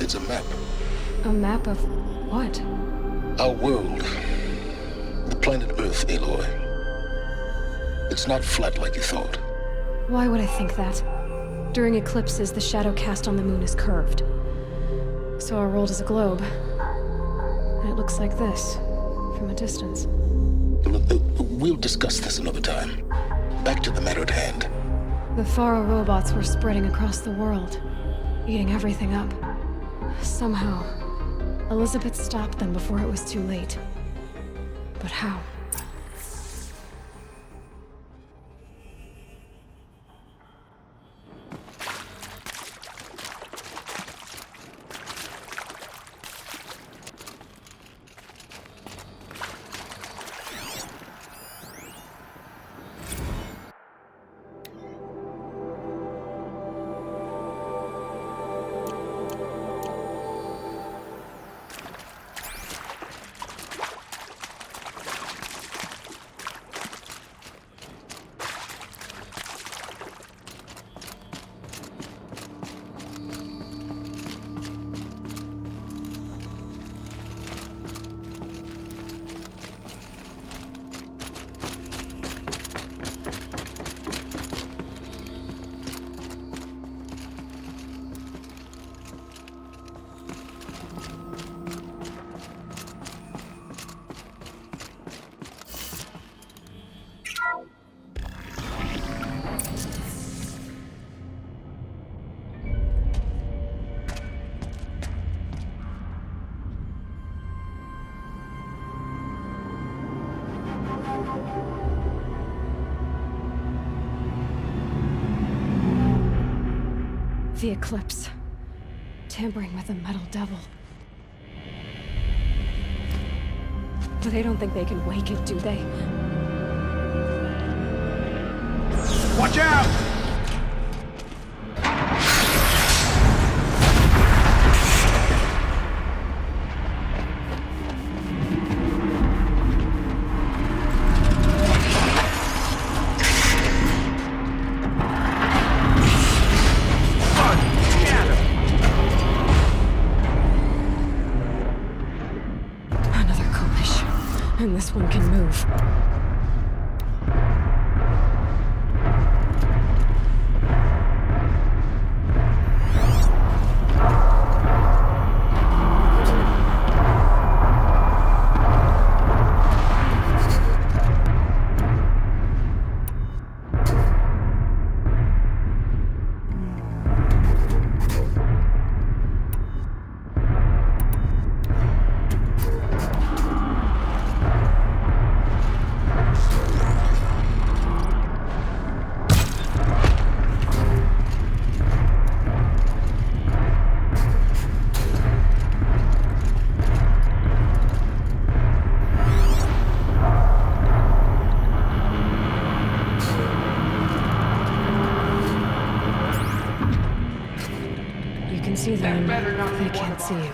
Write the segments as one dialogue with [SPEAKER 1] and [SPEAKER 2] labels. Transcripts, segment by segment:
[SPEAKER 1] It's a map.
[SPEAKER 2] A map of what?
[SPEAKER 1] Our world. The planet Earth, Aloy. It's not flat like you thought.
[SPEAKER 2] Why would I think that? During eclipses, the shadow cast on the moon is curved. So our world is a globe. And it looks like this, from a distance.
[SPEAKER 1] We'll discuss this another time. Back to the matter at hand.
[SPEAKER 2] The Faro robots were spreading across the world, eating everything up. Somehow, Elizabeth stopped them before it was too late. But how? The eclipse. Tampering with the metal devil. But they don't think they can wake it, do they?
[SPEAKER 3] Watch out!
[SPEAKER 2] And this one can move. See them, they can't see you.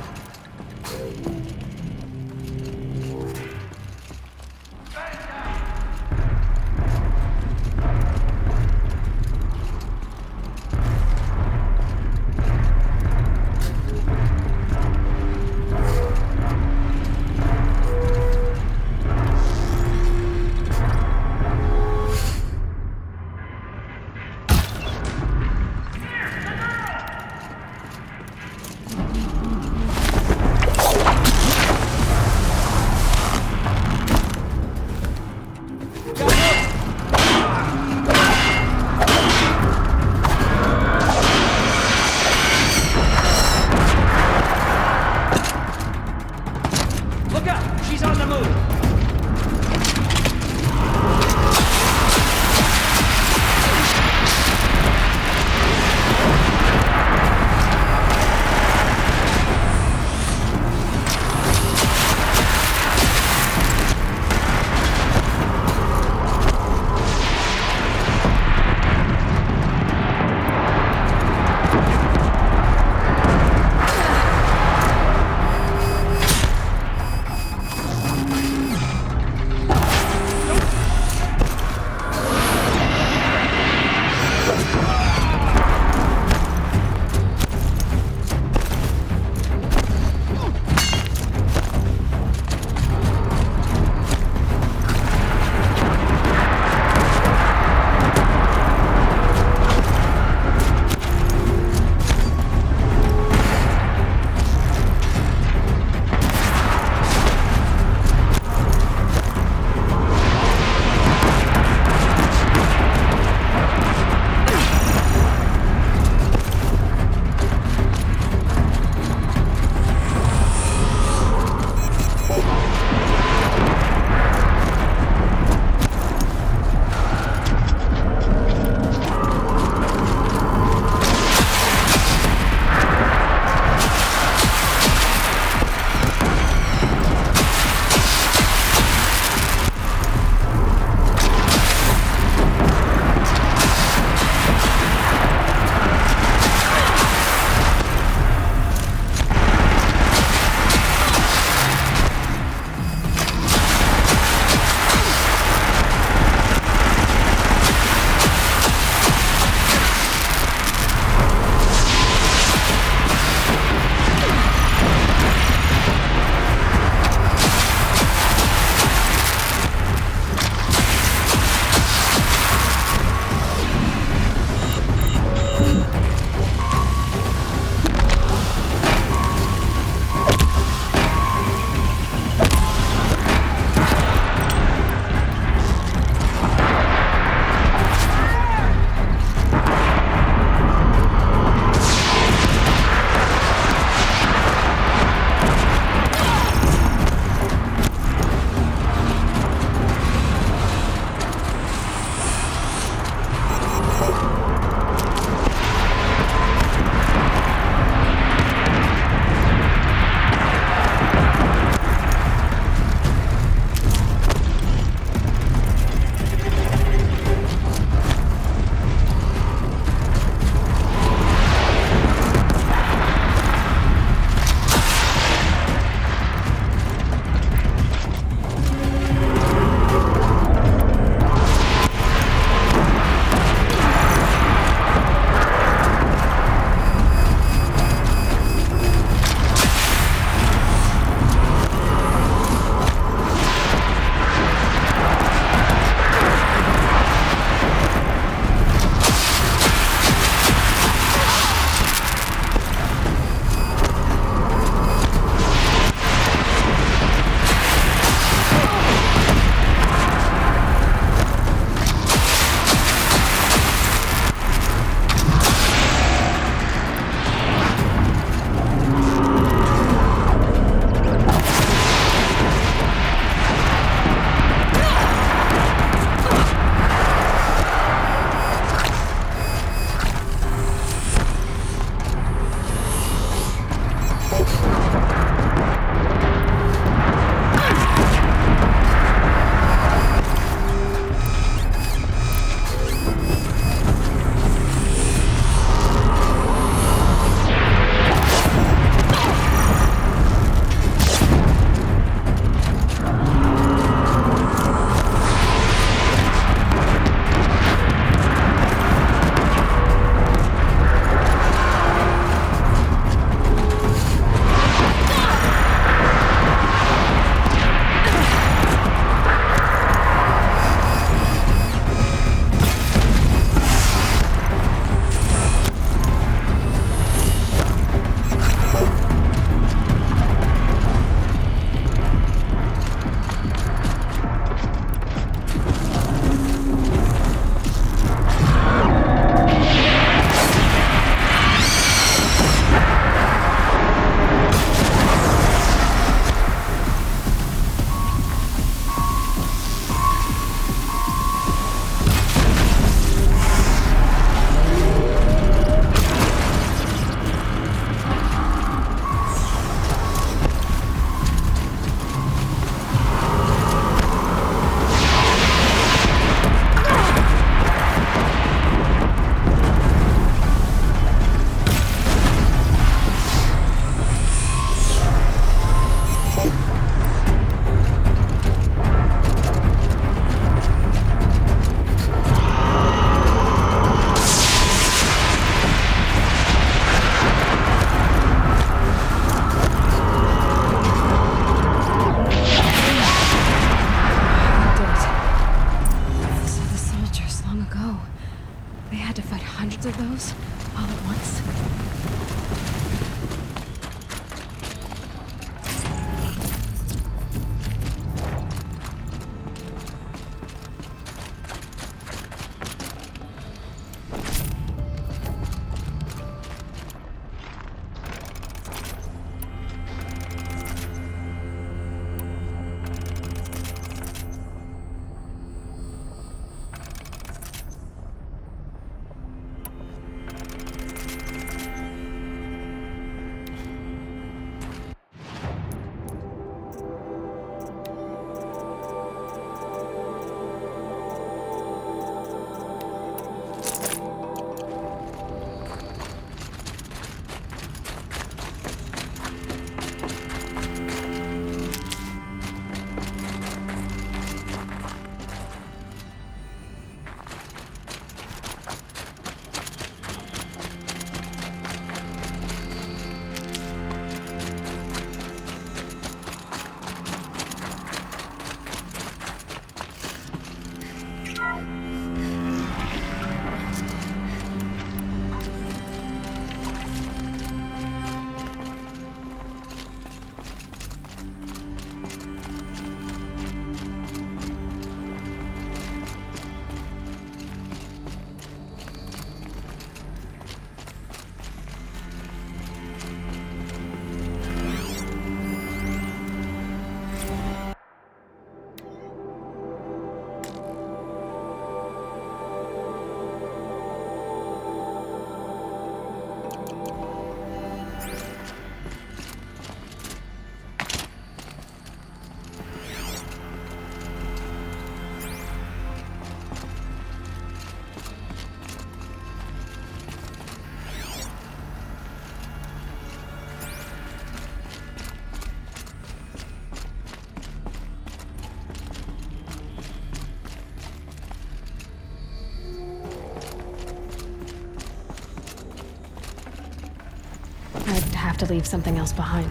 [SPEAKER 2] have to leave something else behind.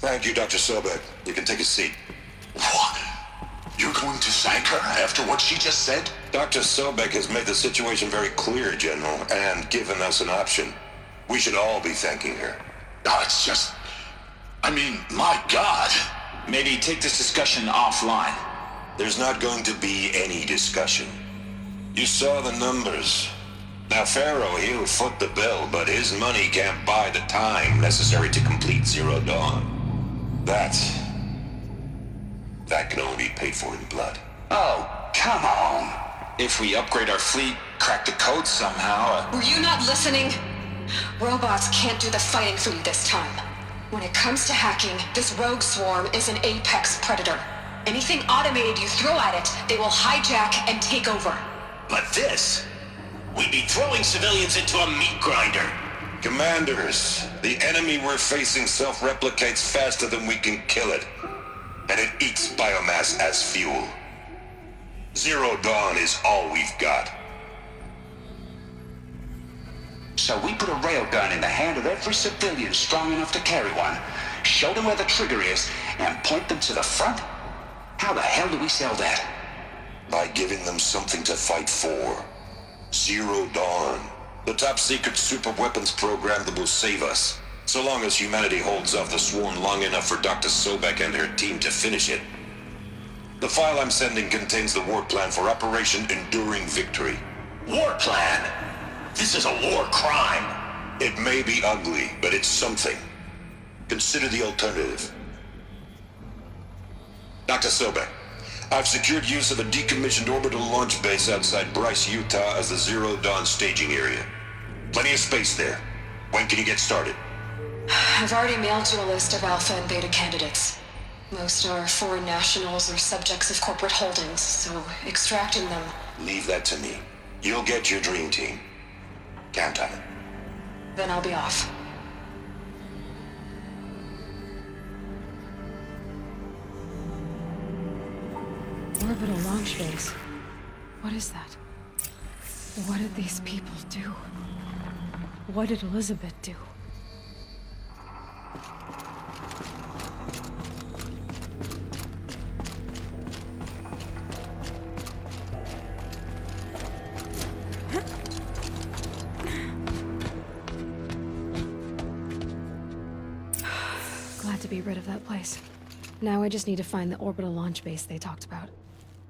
[SPEAKER 1] Thank you, Dr. Sobek. You can take a seat.
[SPEAKER 4] What? You're going to thank her after what she just said?
[SPEAKER 1] Dr. Sobek has made the situation very clear, General, and given us an option. We should all be thanking her.
[SPEAKER 4] No, it's just... I mean, my God.
[SPEAKER 5] Maybe take this discussion offline.
[SPEAKER 1] There's not going to be any discussion. You saw the numbers. Now, Pharaoh, he'll foot the bill, but his money can't buy the time necessary to complete Zero Dawn. That can only be paid for in blood.
[SPEAKER 5] Oh, come on. If we upgrade our fleet, crack the code somehow...
[SPEAKER 6] Were you not listening? Robots can't do the fighting for you this time. When it comes to hacking, this rogue swarm is an apex predator. Anything automated you throw at it, they will hijack and take over.
[SPEAKER 4] But this... We'd be throwing civilians into a meat grinder.
[SPEAKER 1] Commanders, the enemy we're facing self-replicates faster than we can kill it. And it eats biomass as fuel. Zero Dawn is all we've got.
[SPEAKER 5] So we put a railgun in the hand of every civilian strong enough to carry one, show them where the trigger is, and point them to the front? How the hell do we sell that?
[SPEAKER 1] By giving them something to fight for. Zero Dawn. The top-secret super-weapons program that will save us. So long as humanity holds off the swarm long enough for Dr. Sobek and her team to finish it. The file I'm sending contains the war plan for Operation Enduring Victory.
[SPEAKER 4] War plan? This is a war crime.
[SPEAKER 1] It may be ugly, but it's something. Consider the alternative. Dr. Sobek, I've secured use of a decommissioned orbital launch base outside Bryce, Utah as the Zero Dawn staging area. Plenty of space there. When can you get started?
[SPEAKER 6] I've already mailed you a list of alpha and beta candidates. Most are foreign nationals or subjects of corporate holdings, so extracting them...
[SPEAKER 1] Leave that to me. You'll get your dream team. Count on it.
[SPEAKER 6] Then I'll be off.
[SPEAKER 2] Orbital launch base. What is that? What did these people do? What did Elizabeth do? Glad to be rid of that place. Now I just need to find the orbital launch base they talked about.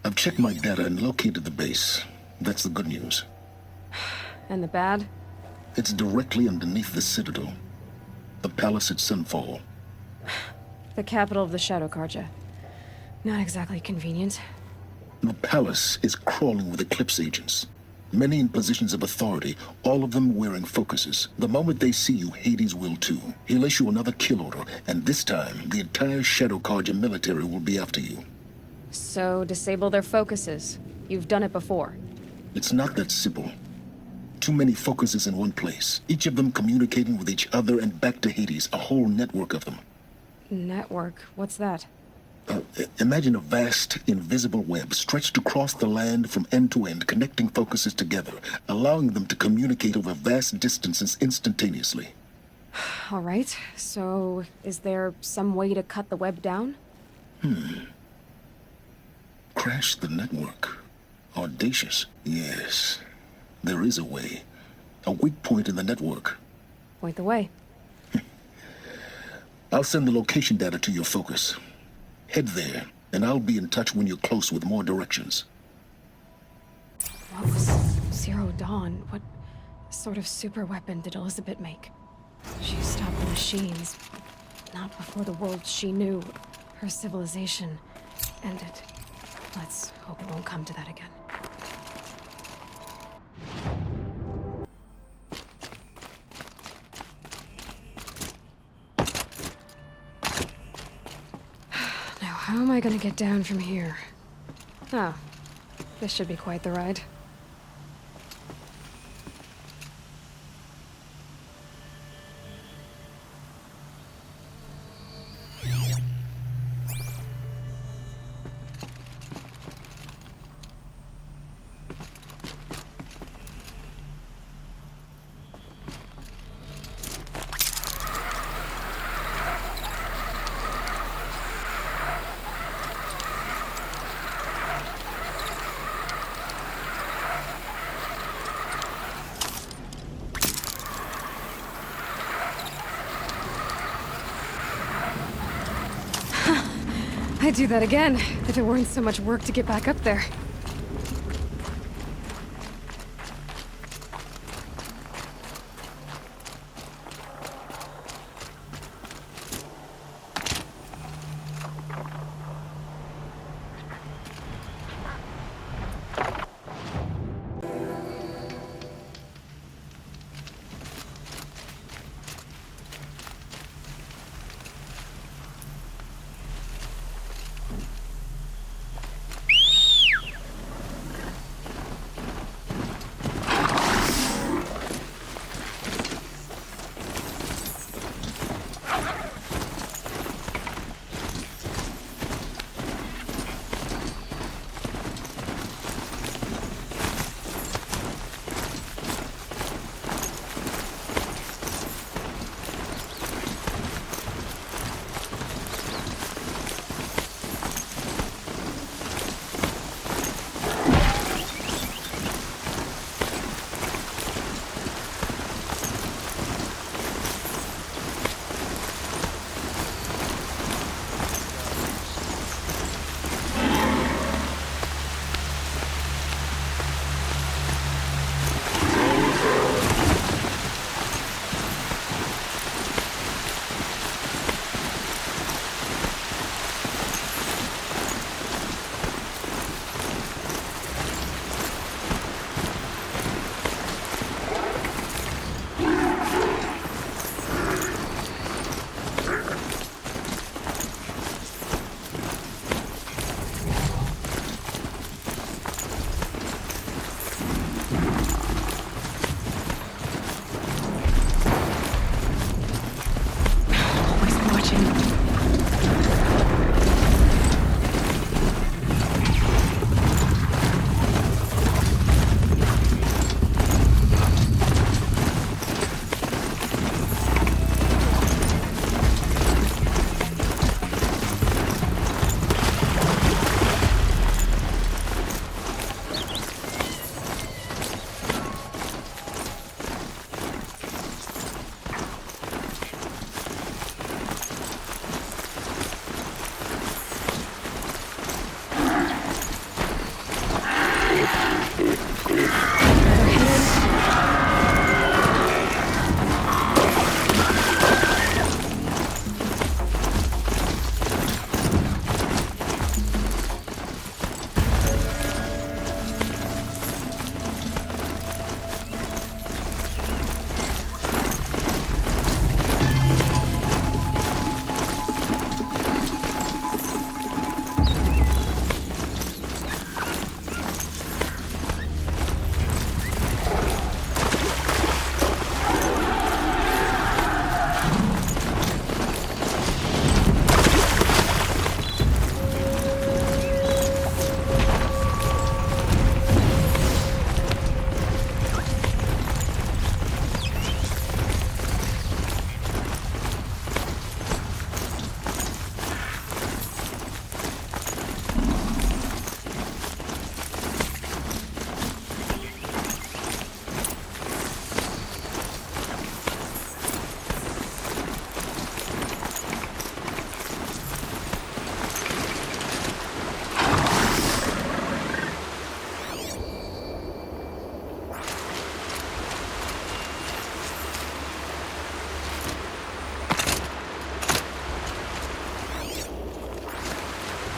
[SPEAKER 7] I've checked my data and located the base. That's the good news.
[SPEAKER 2] And the bad?
[SPEAKER 7] It's directly underneath the Citadel. The palace at Sunfall.
[SPEAKER 2] The capital of the Shadow Carja. Not exactly convenient.
[SPEAKER 7] The palace is crawling with Eclipse agents. Many in positions of authority, all of them wearing focuses. The moment they see you, Hades will too. He'll issue another kill order, and this time, the entire Shadow Carja military will be after you.
[SPEAKER 2] So, disable their focuses. You've done it before.
[SPEAKER 7] It's not that simple. Too many focuses in one place, each of them communicating with each other and back to Hades, a whole network of them.
[SPEAKER 2] Network? What's that?
[SPEAKER 7] Imagine a vast, invisible web stretched across the land from end to end, connecting focuses together, allowing them to communicate over vast distances instantaneously.
[SPEAKER 2] All right, so is there some way to cut the web down?
[SPEAKER 7] Crash the network. Audacious. Yes, there is a way. A weak point in the network.
[SPEAKER 2] Point the way.
[SPEAKER 7] I'll send the location data to your focus. Head there, and I'll be in touch when you're close with more directions.
[SPEAKER 2] What was Zero Dawn? What sort of super weapon did Elizabeth make? She stopped the machines. Not before the world she knew, her civilization, ended. Let's hope it won't come to that again. Now, how am I gonna get down from here? Oh, this should be quite the ride. I'd do that again, if it weren't so much work to get back up there.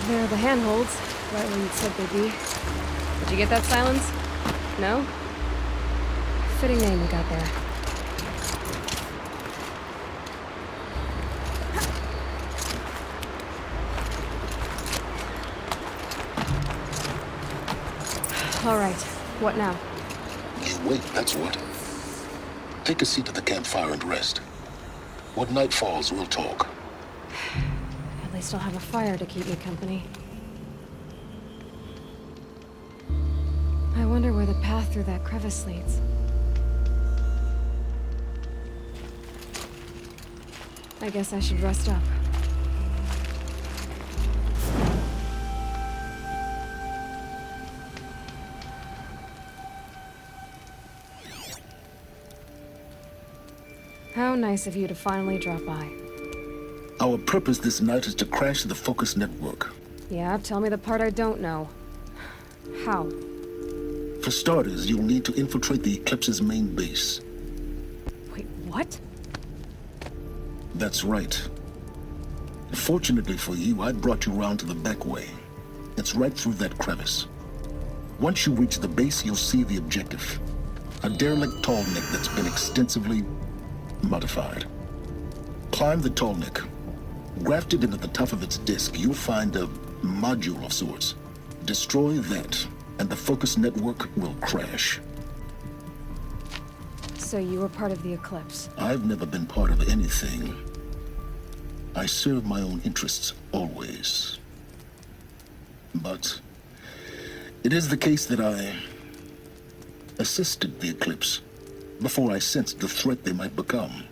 [SPEAKER 2] There are the handholds, right where you said they'd be. Did you get that, Silence? No? Fitting name we got there. All right, what now?
[SPEAKER 7] You wait, that's what. Take a seat at the campfire and rest. When night falls, we'll talk.
[SPEAKER 2] At least I'll have a fire to keep me company. I wonder where the path through that crevice leads. I guess I should rest up. How nice of you to finally drop by.
[SPEAKER 7] Our purpose this night is to crash the Focus network.
[SPEAKER 2] Yeah, tell me the part I don't know. How?
[SPEAKER 7] For starters, you'll need to infiltrate the Eclipse's main base.
[SPEAKER 2] Wait, what?
[SPEAKER 7] That's right. Fortunately for you, I brought you round to the back way. It's right through that crevice. Once you reach the base, you'll see the objective. A derelict tall neck that's been extensively modified. Climb the tall neck. Grafted into the top of its disk, you'll find a module of sorts. Destroy that, and the Focus network will crash.
[SPEAKER 2] So you were part of the Eclipse?
[SPEAKER 7] I've never been part of anything. I serve my own interests, always. But it is the case that I assisted the Eclipse before I sensed the threat they might become.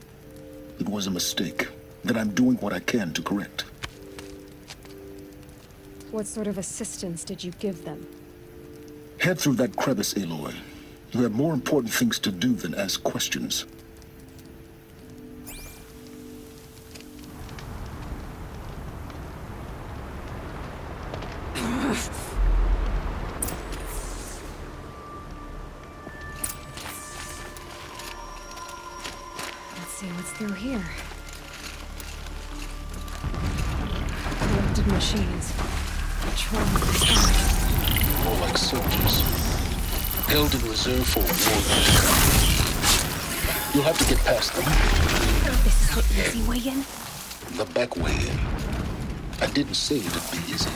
[SPEAKER 7] It was a mistake that I'm doing what I can to correct.
[SPEAKER 2] What sort of assistance did you give them?
[SPEAKER 7] Head through that crevice, Aloy. You have more important things to do than ask questions.
[SPEAKER 2] Let's see what's through here. Corrupted machines. Patrolling the skies.
[SPEAKER 7] More like soldiers. Held in reserve for war. You'll have to get past them.
[SPEAKER 2] This is the easy way in?
[SPEAKER 7] The back way in. I didn't say it'd be easy.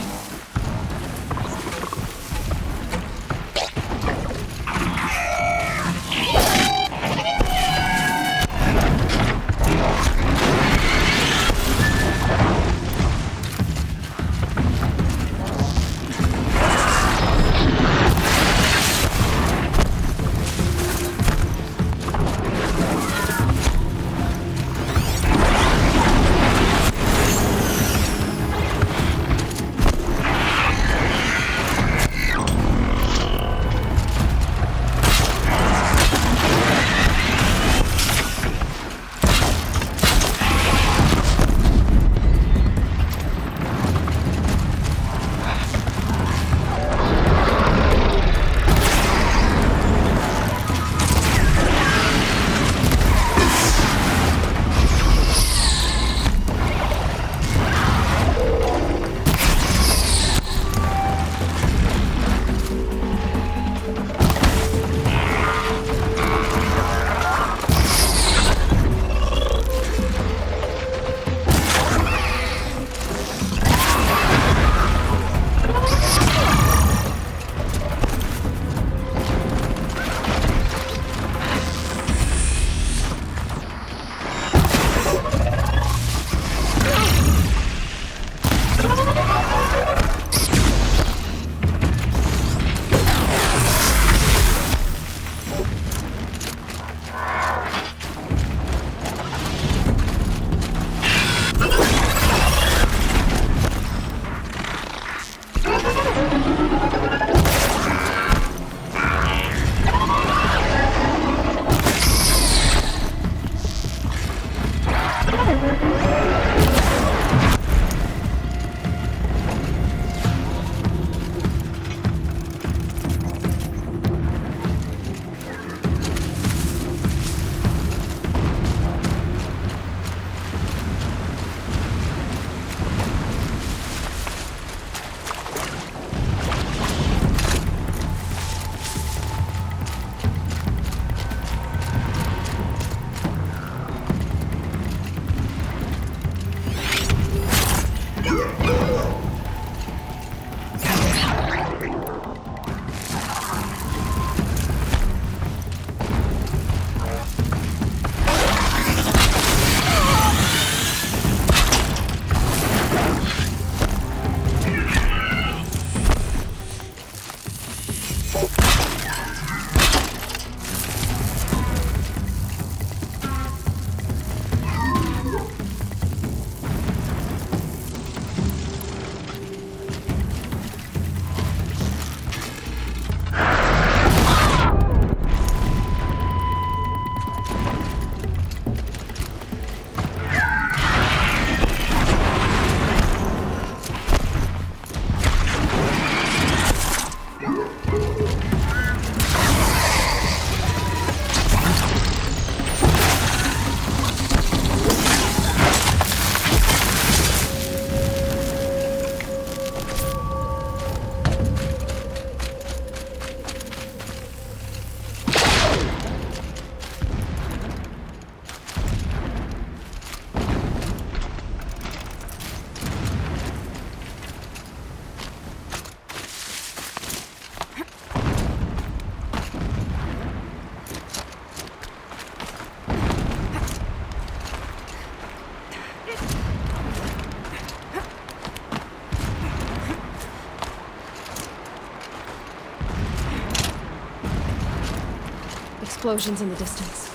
[SPEAKER 2] Explosions in the distance.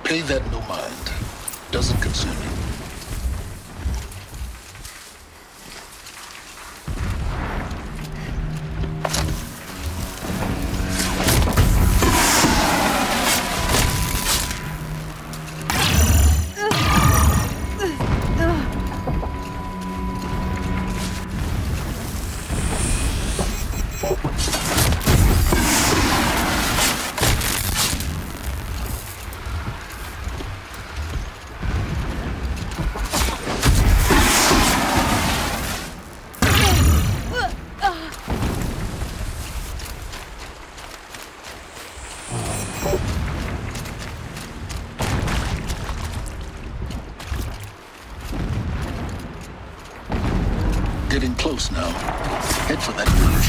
[SPEAKER 7] Pay that no mind. Doesn't concern you. Getting close now. Head for that bridge.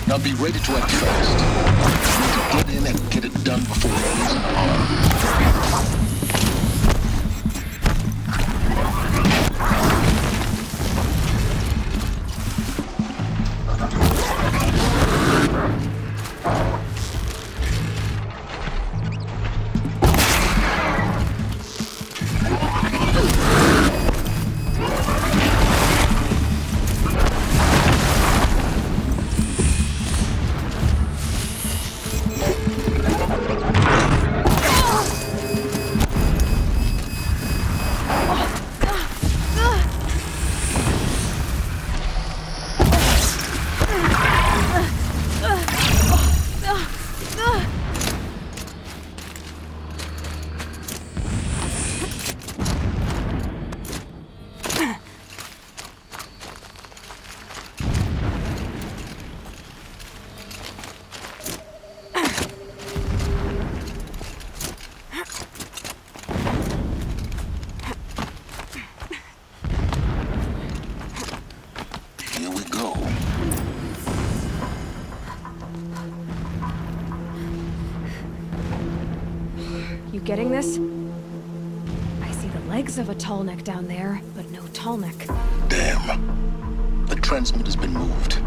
[SPEAKER 7] Now be ready to act fast. Get in and get it done before it is an arm. Here we go.
[SPEAKER 2] You getting this? I see the legs of a tall neck down there, but no tall neck.
[SPEAKER 7] Damn. The transmitter's been moved.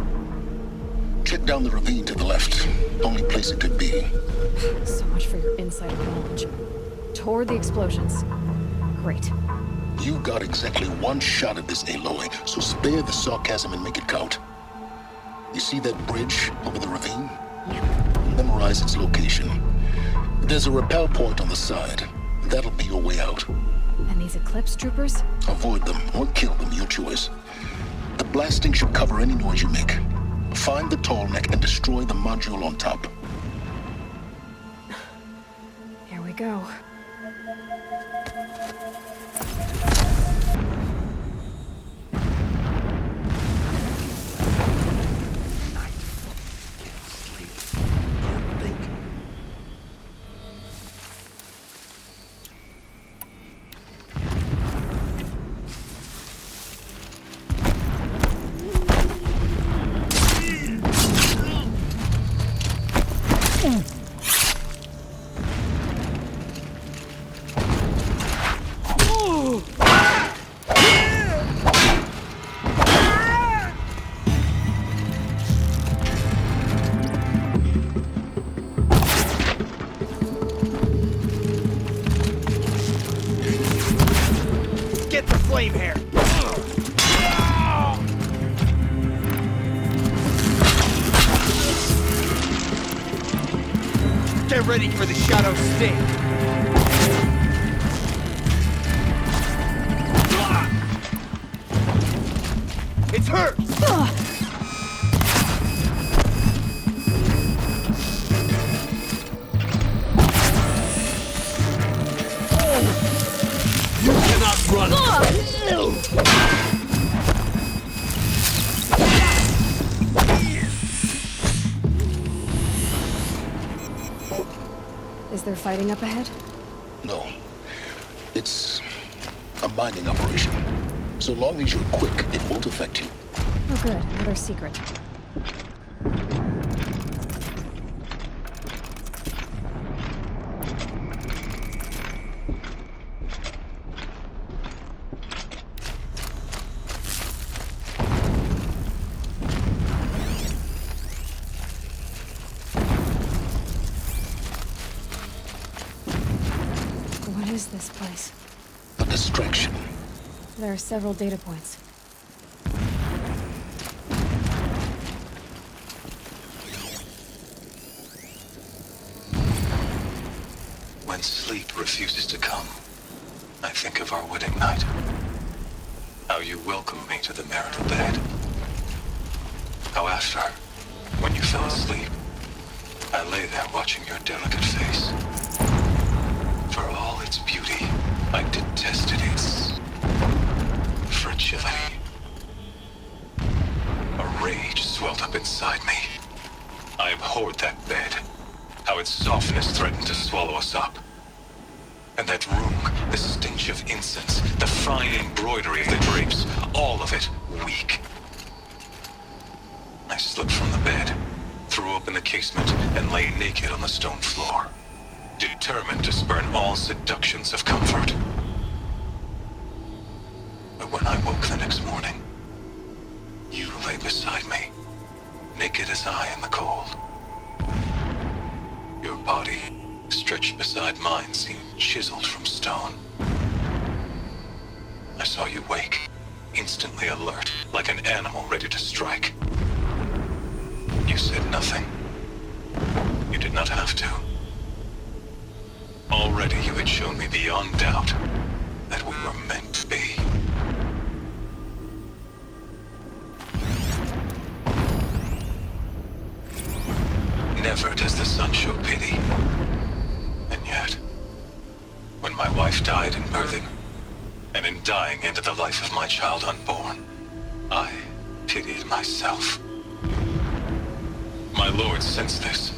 [SPEAKER 7] Check down the ravine to the left. Only place it could be.
[SPEAKER 2] So much for your insider knowledge. Toward the explosions. Great.
[SPEAKER 7] You got exactly one shot at this, Aloy, so spare the sarcasm and make it count. You see that bridge over the ravine?
[SPEAKER 2] Yep.
[SPEAKER 7] Memorize its location. There's a rappel point on the side. That'll be your way out.
[SPEAKER 2] And these Eclipse troopers?
[SPEAKER 7] Avoid them or kill them, your choice. The blasting should cover any noise you make. Find the tall neck and destroy the module on top.
[SPEAKER 2] Here we go.
[SPEAKER 3] Get the flame hair! Get ready for the shadow sting! It's her! You cannot run!
[SPEAKER 2] Is there fighting up ahead?
[SPEAKER 7] No. It's a mining operation. So long as you're quick, it won't affect you.
[SPEAKER 2] Oh good, another secret. What is this place?
[SPEAKER 7] A distraction.
[SPEAKER 2] There are several data points.
[SPEAKER 8] When sleep refuses to come, I think of our wedding night. How you welcomed me to the marital bed. How after, when you fell asleep, I lay there watching your delicate face. For all its beauty, I detested its fragility. A rage swelled up inside me. I abhorred that bed. How its softness threatened to swallow us up. And that room, the stench of incense, the fine embroidery of the drapes, all of it weak. I slipped from the bed, threw open the casement, and lay naked on the stone floor, determined to spurn all seductions of comfort. But when I woke the next morning, you lay beside me, naked as I in the cold. Your body, stretched beside mine, seemed chiseled from stone. I saw you wake, instantly alert, like an animal ready to strike. You said nothing. You did not have to. Already you had shown me beyond doubt that we were meant to be. Never does the sun show pity. And yet, when my wife died in birthing, and in dying into the life of my child unborn, I pitied myself. My lord sensed this,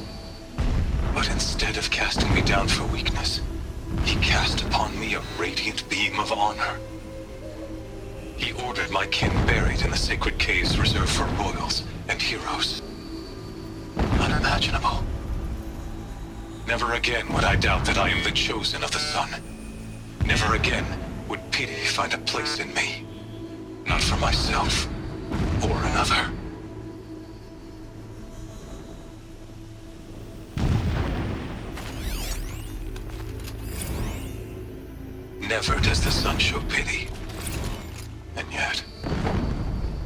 [SPEAKER 8] but instead of casting me down for weakness, he cast upon me a radiant beam of honor. He ordered my kin buried in the sacred caves reserved for royals and heroes. Unimaginable. Never again would I doubt that I am the chosen of the sun. Never again would pity find a place in me, not for myself or another. Never does the sun show pity. And yet,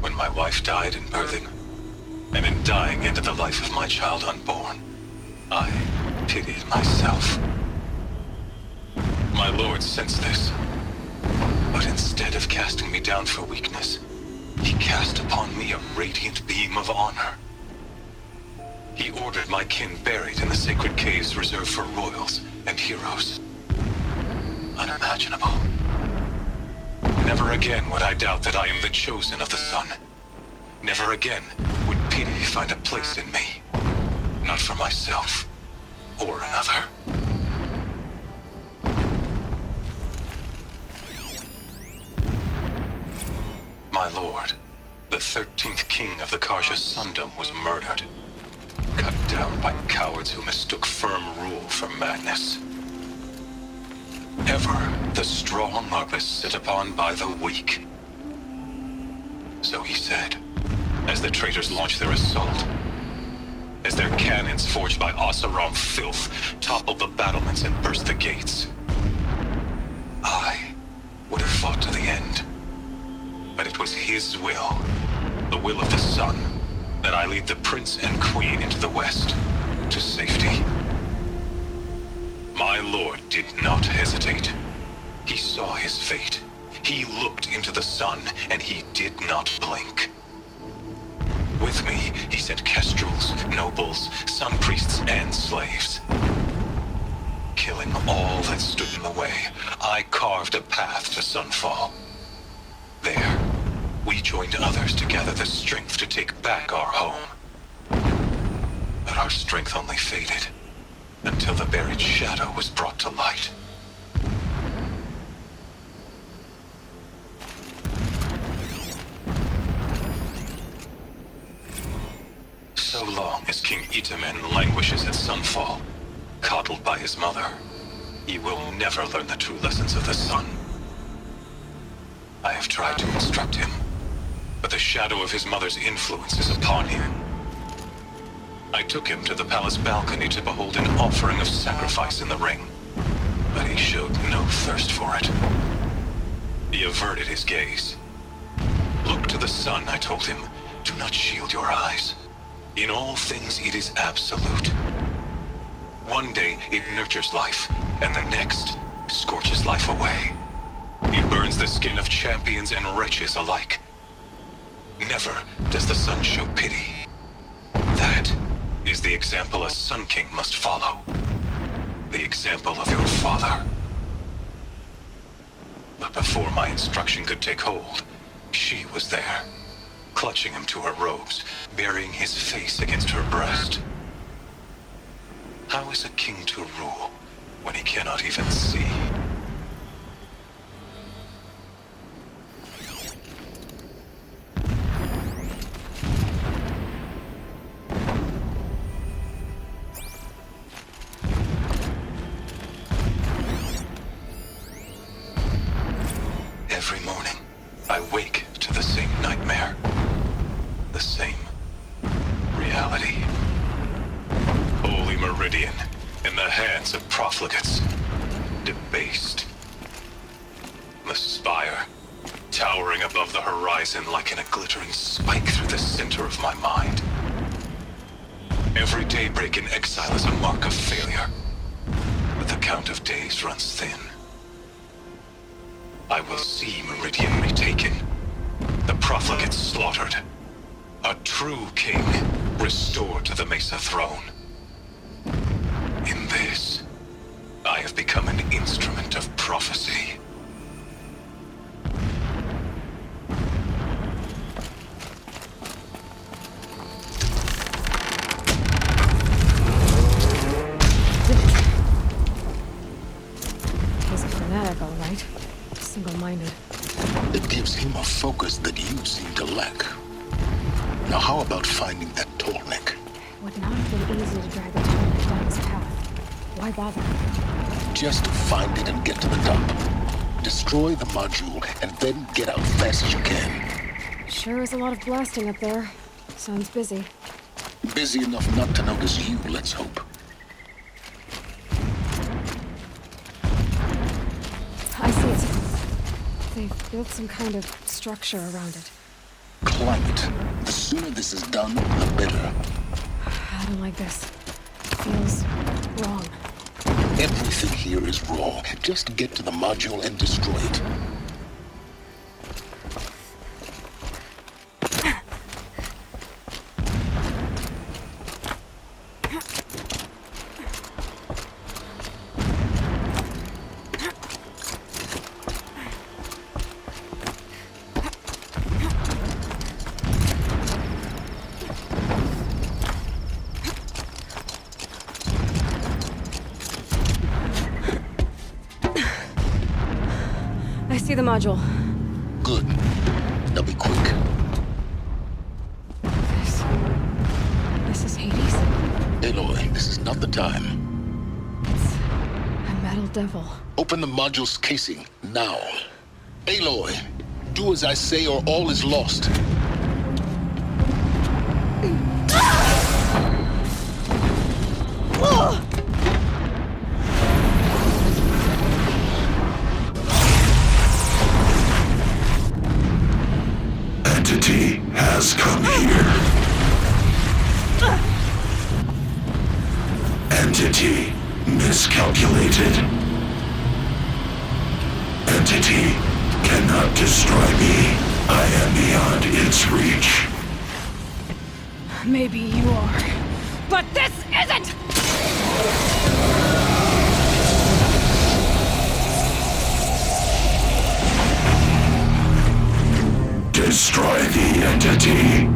[SPEAKER 8] when my wife died in birthing, and in dying into the life of my child unborn, I pitied myself. My lord sensed this, but instead of casting me down for weakness, he cast upon me a radiant beam of honor. He ordered my kin buried in the sacred caves reserved for royals and heroes. Unimaginable. Never again would I doubt that I am the chosen of the sun. Never again would pity find a place in me, not for myself or another. My lord, the 13th king of the Karja Sundom, was murdered, cut down by cowards who mistook firm rule for madness. Ever the strong are beset upon by the weak. So he said, as the traitors launched their assault, as their cannons forged by Oseram filth toppled the battlements and burst the gates. I would have fought to the end, but it was his will, the will of the sun, that I lead the prince and queen into the west, to safety. My lord did not hesitate. He saw his fate. He looked into the sun, and he did not blink. With me, he sent kestrels, nobles, sun priests, and slaves. Killing all that stood in the way, I carved a path to sunfall. There, we joined others to gather the strength to take back our home. But our strength only faded, until the buried shadow was brought to light. long as King Itamen languishes at Sunfall, coddled by his mother, he will never learn the true lessons of the sun. I have tried to instruct him, but the shadow of his mother's influence is upon him. I took him to the palace balcony to behold an offering of sacrifice in the ring, but he showed no thirst for it. He averted his gaze. Look to the sun, I told him. Do not shield your eyes. In all things, it is absolute. One day, it nurtures life, and the next, scorches life away. It burns the skin of champions and wretches alike. Never does the sun show pity. That is the example a Sun King must follow. The example of your father. But before my instruction could take hold, she was there, clutching him to her robes, burying his face against her breast. How is a king to rule when he cannot even see? Every morning, I wake to the same nightmare. The same reality. Holy Meridian, in the hands of profligates. Debased. The spire, towering above the horizon like a glittering spike through the center of my mind. Every daybreak in exile is a mark of failure, but the count of days runs thin. I will see Meridian retaken, the profligates slaughtered, a true king restored to the Mesa throne. In this, I have become an instrument of prophecy.
[SPEAKER 2] He's a fanatic, all right. Single-minded.
[SPEAKER 7] It gives him a focus that you seem to lack. Now how about finding that tallneck?
[SPEAKER 2] Would not have been easy to drag a tallneck down his path. Why bother?
[SPEAKER 7] Just find it and get to the top. Destroy the module and then get out fast as you can.
[SPEAKER 2] Sure is a lot of blasting up there. Sounds busy.
[SPEAKER 7] Busy enough not to notice you, let's hope.
[SPEAKER 2] I see it. They've built some kind of structure around it.
[SPEAKER 7] Climb it. The sooner this is done, the better.
[SPEAKER 2] I don't like this. Feels wrong.
[SPEAKER 7] Everything here is raw. Just get to the module and destroy it.
[SPEAKER 2] I see the module.
[SPEAKER 7] Good. Now be quick.
[SPEAKER 2] This is Hades?
[SPEAKER 7] Aloy, this is not the time.
[SPEAKER 2] It's a metal devil.
[SPEAKER 7] Open the module's casing, now. Aloy, do as I say or all is lost.
[SPEAKER 1] Entity has come here. Entity miscalculated. Entity cannot destroy me. I am beyond its reach.
[SPEAKER 2] Maybe you are. But this isn't!
[SPEAKER 1] Destroy the entity.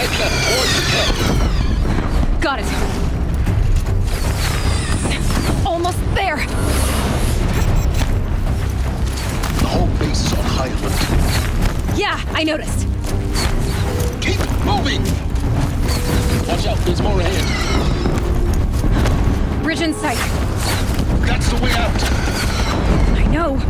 [SPEAKER 7] Head left towards the tent.
[SPEAKER 2] Got it. Almost there.
[SPEAKER 7] The whole base is on high alert.
[SPEAKER 2] Yeah, I noticed.
[SPEAKER 7] Keep moving! Watch out, there's more ahead.
[SPEAKER 2] Bridge in sight.
[SPEAKER 7] That's the way out.
[SPEAKER 2] I know.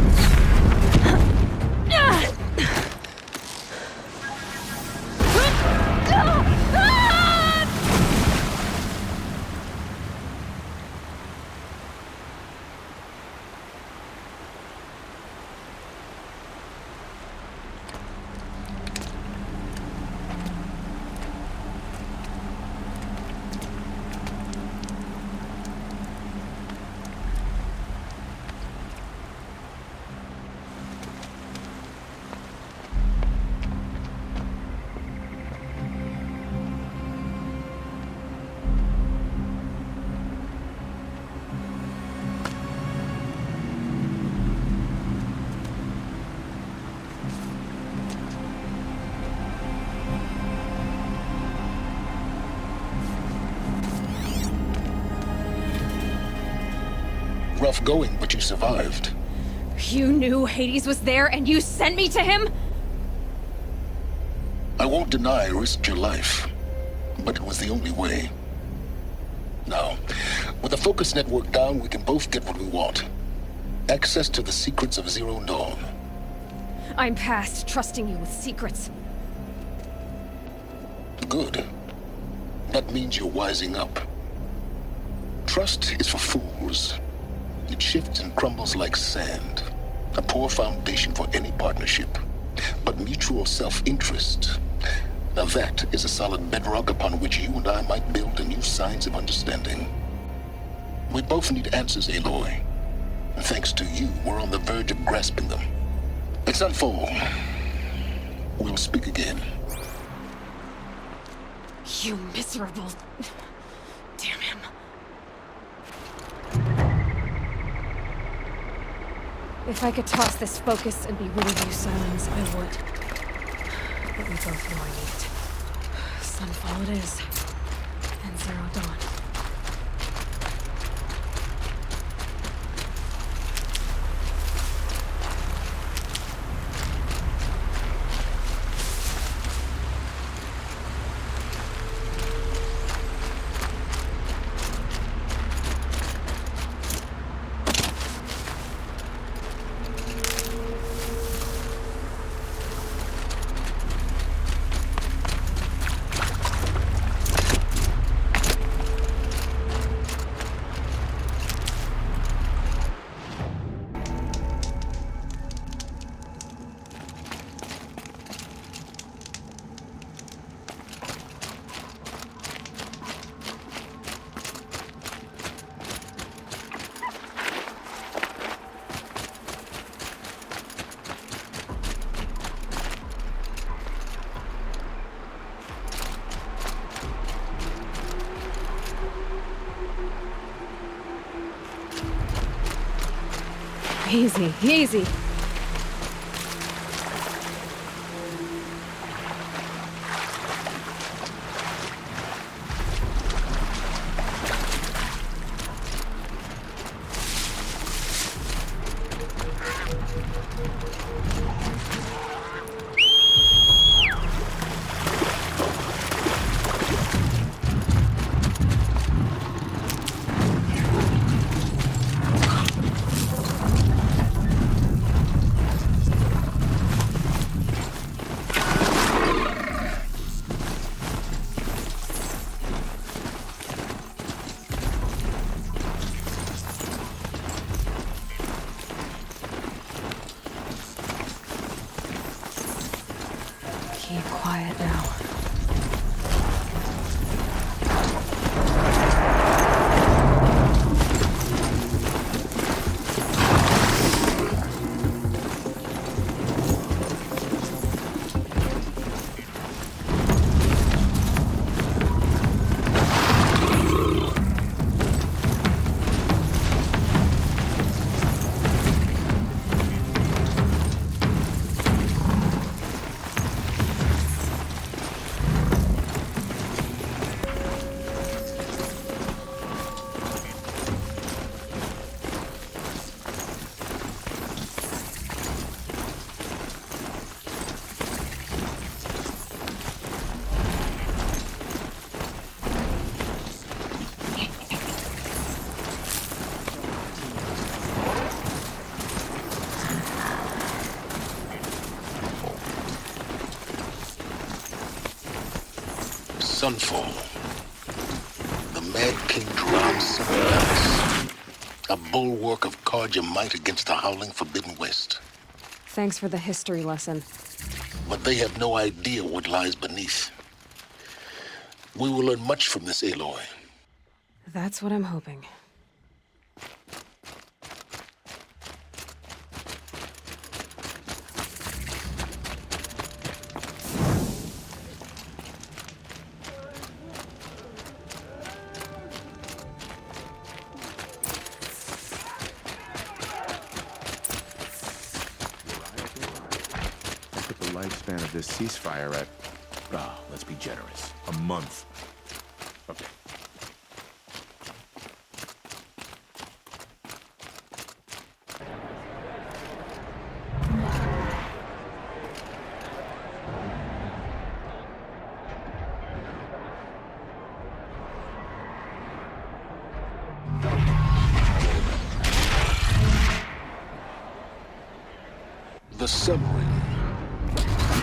[SPEAKER 7] Rough going, but you survived.
[SPEAKER 2] You knew Hades was there and you sent me to him?
[SPEAKER 7] I won't deny I risked your life, but it was the only way. Now, with the focus network down, we can both get what we want. Access to the secrets of Zero Dawn.
[SPEAKER 2] I'm past trusting you with secrets.
[SPEAKER 7] Good. That means you're wising up. Trust is for fools. It shifts and crumbles like sand. A poor foundation for any partnership. But mutual self-interest, now that is a solid bedrock upon which you and I might build a new science of understanding. We both need answers, Aloy. And thanks to you, we're on the verge of grasping them. Let's unfold. We'll speak again.
[SPEAKER 2] You miserable... Damn him. If I could toss this focus and be rid of you, Silence, I would. But we both know I need it. Sunfall it is. And Zero Dawn. Easy, easy. Keep quiet now.
[SPEAKER 7] Sunfall. The Mad King drowns somewhere else. A bulwark of Carja might against the howling Forbidden West.
[SPEAKER 2] Thanks for the history lesson.
[SPEAKER 7] But they have no idea what lies beneath. We will learn much from this Aloy.
[SPEAKER 2] That's what I'm hoping.
[SPEAKER 9] Put the lifespan of this ceasefire at, let's be generous, a month. Okay.
[SPEAKER 7] The submarine. A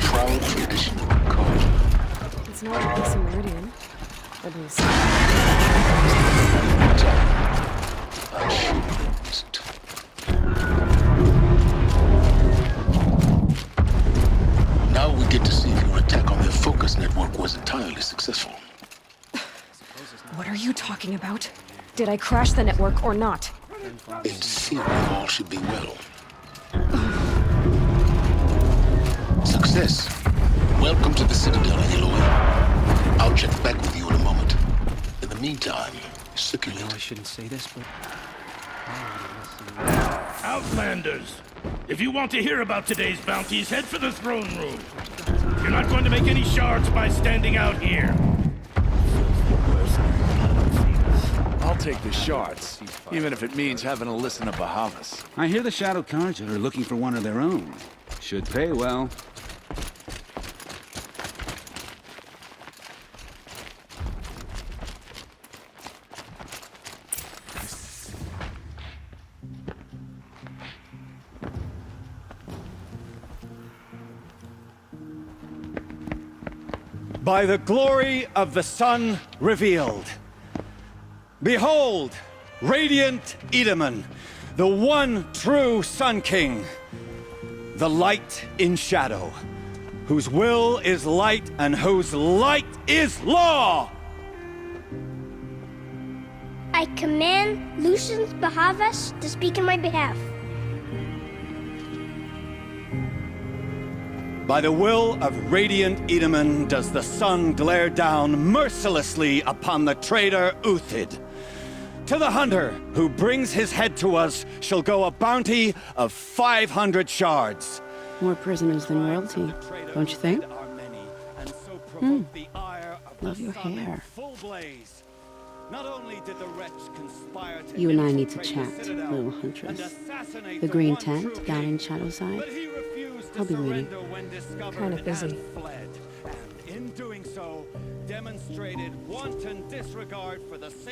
[SPEAKER 7] proud tradition of Carja.
[SPEAKER 2] It's not a piece of meridian. At least.
[SPEAKER 7] I'm sure it isn't. Now we get to see if your attack on their focus network was entirely successful.
[SPEAKER 2] What are you talking about? Did I crash the network or not?
[SPEAKER 7] In theory, all should be well. Success. Welcome to the Citadel, Aloy. I'll check back with you in a moment. In the meantime, circulate.
[SPEAKER 3] I shouldn't say this, but...
[SPEAKER 10] Outlanders! If you want to hear about today's bounties, head for the throne room. You're not going to make any shards by standing out here.
[SPEAKER 3] I'll take the shards, even if it means having to listen to Bahamas.
[SPEAKER 11] I hear the Shadow Carja are looking for one of their own. Should pay well.
[SPEAKER 3] By the glory of the sun revealed. Behold, radiant Edaman, the one true Sun King. The light in shadow, whose will is light and whose light is law!
[SPEAKER 12] I command Lucius Bahavas to speak in my behalf.
[SPEAKER 3] By the will of radiant Edaman does the sun glare down mercilessly upon the traitor Uthid. To the hunter who brings his head to us shall go a bounty of 500 shards.
[SPEAKER 13] More prisoners than royalty, don't you think? Love your hair. You and I need to chat, little huntress. The green tent down in Shadowside. I'll be waiting.
[SPEAKER 2] Kind of busy.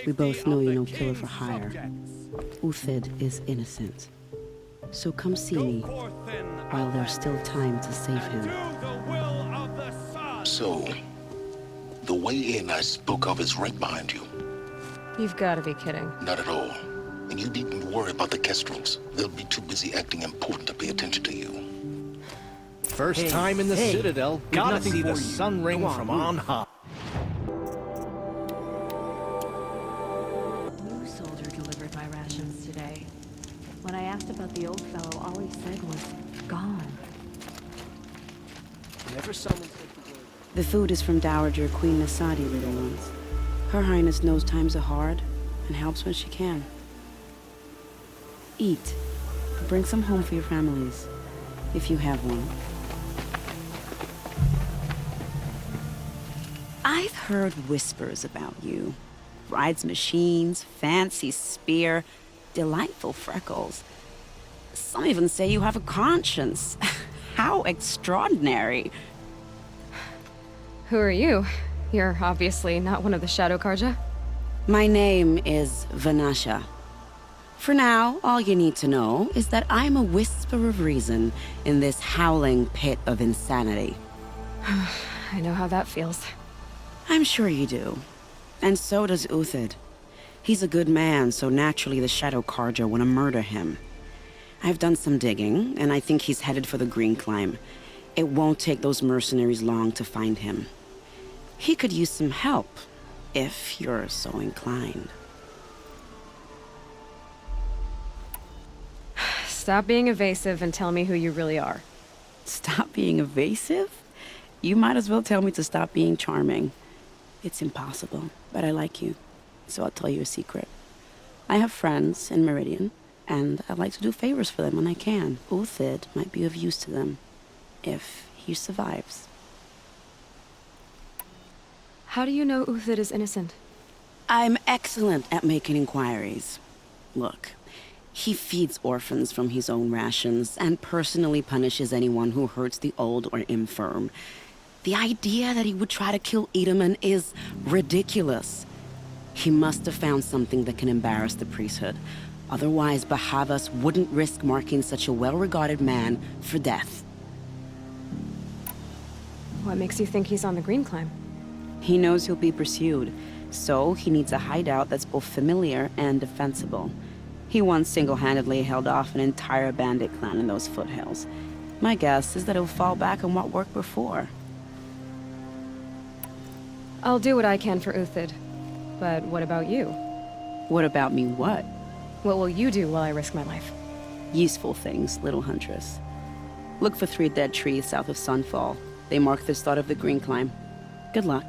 [SPEAKER 13] We both know you're no killer for hire. Uthid is innocent. So come see me while there's still time to save him.
[SPEAKER 7] So, the way in I spoke of is right behind you.
[SPEAKER 2] You've got to be kidding.
[SPEAKER 7] Not at all. And you needn't worry about the Kestrels. They'll be too busy acting important to pay attention to you.
[SPEAKER 3] First time in the Citadel, gotta see the sun ring from on high.
[SPEAKER 14] New soldier delivered my rations today. When I asked about the old fellow, all he said was, gone.
[SPEAKER 3] Never summoned.
[SPEAKER 13] The food is from Dowager Queen Nasadi, little ones. Her Highness knows times are hard and helps when she can. Eat. Bring some home for your families, if you have one.
[SPEAKER 15] I've heard whispers about you. Rides machines, fancy spear, delightful freckles. Some even say you have a conscience. How extraordinary.
[SPEAKER 2] Who are you? You're obviously not one of the Shadow Carja.
[SPEAKER 13] My name is Vanasha. For now, all you need to know is that I'm a whisper of reason in this howling pit of insanity.
[SPEAKER 2] I know how that feels.
[SPEAKER 15] I'm sure you do. And so does Uthid. He's a good man, so naturally the Shadow Carja want to murder him. I've done some digging, and I think he's headed for the Green Climb. It won't take those mercenaries long to find him. He could use some help, if you're so inclined.
[SPEAKER 2] Stop being evasive and tell me who you really are.
[SPEAKER 15] Stop being evasive? You might as well tell me to stop being charming. It's impossible, but I like you, so I'll tell you a secret. I have friends in Meridian, and I like to do favors for them when I can. Uthid might be of use to them, if he survives.
[SPEAKER 2] How do you know Uthid is innocent?
[SPEAKER 15] I'm excellent at making inquiries. Look, he feeds orphans from his own rations and personally punishes anyone who hurts the old or infirm. The idea that he would try to kill Edelman is ridiculous. He must have found something that can embarrass the priesthood. Otherwise, Bahavas wouldn't risk marking such a well-regarded man for death.
[SPEAKER 2] What makes you think he's on the Green Climb?
[SPEAKER 15] He knows he'll be pursued, so he needs a hideout that's both familiar and defensible. He once single-handedly held off an entire bandit clan in those foothills. My guess is that he'll fall back on what worked before.
[SPEAKER 2] I'll do what I can for Uthid. But what about you?
[SPEAKER 15] What about me what?
[SPEAKER 2] What will you do while I risk my life?
[SPEAKER 15] Useful things, little huntress. Look for 3 dead trees south of Sunfall. They mark the start of the Green Climb. Good luck.